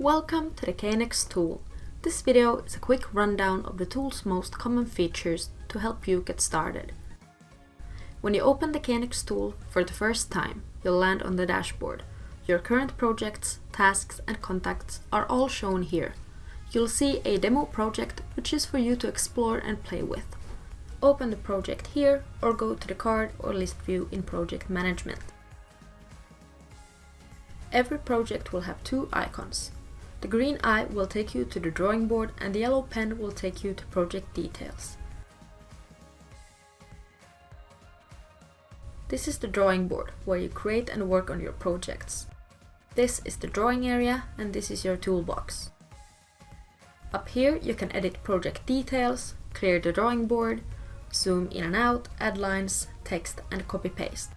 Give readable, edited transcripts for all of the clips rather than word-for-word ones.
Welcome to the KNXtool. This video is a quick rundown of the tool's most common features to help you get started. When you open the KNXtool for the first time, you'll land on the dashboard. Your current projects, tasks and contacts are all shown here. You'll see a demo project which is for you to explore and play with. Open the project here or go to the card or list view in Project Management. Every project will have two icons. The green eye will take you to the drawing board and the yellow pen will take you to project details. This is the drawing board where you create and work on your projects. This is the drawing area and this is your toolbox. Up here you can edit project details, clear the drawing board, zoom in and out, add lines, text and copy paste.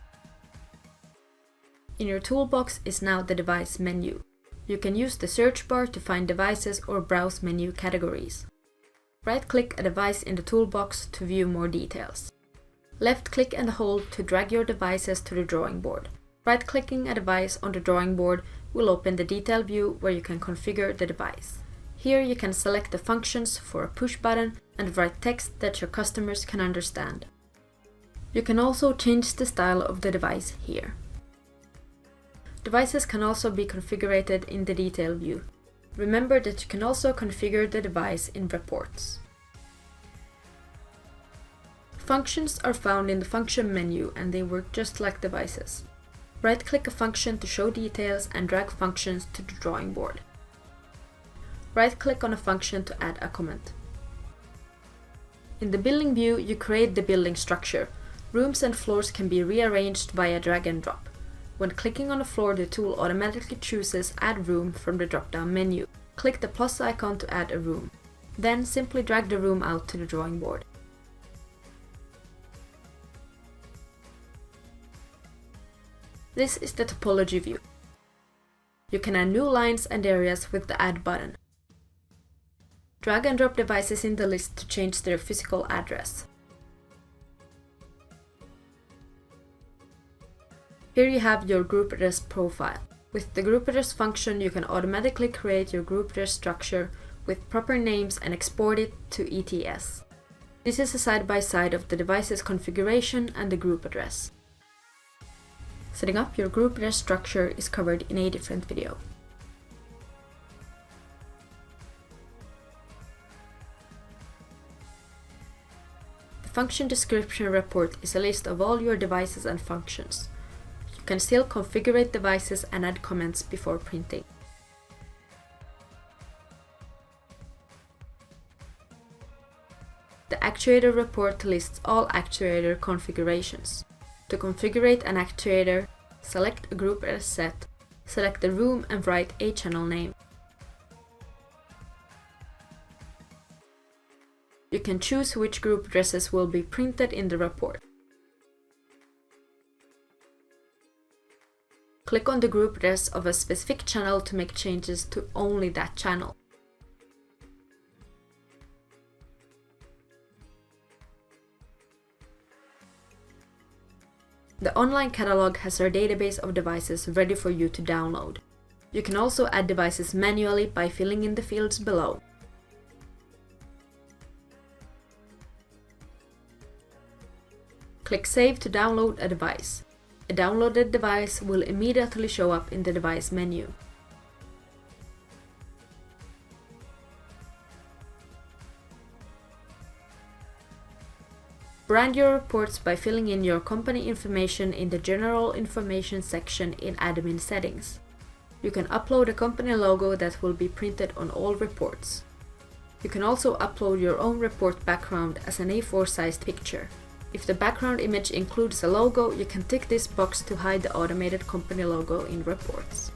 In your toolbox is now the device menu. You can use the search bar to find devices or browse menu categories. Right-click a device in the toolbox to view more details. Left-click and hold to drag your devices to the drawing board. Right-clicking a device on the drawing board will open the detail view where you can configure the device. Here you can select the functions for a push button and write text that your customers can understand. You can also change the style of the device here. Devices can also be configured in the detail view. Remember that you can also configure the device in reports. Functions are found in the function menu and they work just like devices. Right-click a function to show details and drag functions to the drawing board. Right-click on a function to add a comment. In the building view, you create the building structure. Rooms and floors can be rearranged via drag and drop. When clicking on a floor, the tool automatically chooses Add Room from the drop-down menu. Click the plus icon to add a room. Then simply drag the room out to the drawing board. This is the topology view. You can add new lines and areas with the Add button. Drag and drop devices in the list to change their physical address. Here you have your group address profile. With the group address function, you can automatically create your group address structure with proper names and export it to ETS. This is a side-by-side of the device's configuration and the group address. Setting up your group address structure is covered in a different video. The function description report is a list of all your devices and functions. You can still configure devices and add comments before printing. The actuator report lists all actuator configurations. To configure an actuator, select a group address set, select the room and write a channel name. You can choose which group addresses will be printed in the report. Click on the group address of a specific channel to make changes to only that channel. The online catalog has our database of devices ready for you to download. You can also add devices manually by filling in the fields below. Click Save to download a device. A downloaded device will immediately show up in the device menu. Brand your reports by filling in your company information in the General Information section in Admin Settings. You can upload a company logo that will be printed on all reports. You can also upload your own report background as an A4-sized picture. If the background image includes a logo, you can tick this box to hide the automated company logo in reports.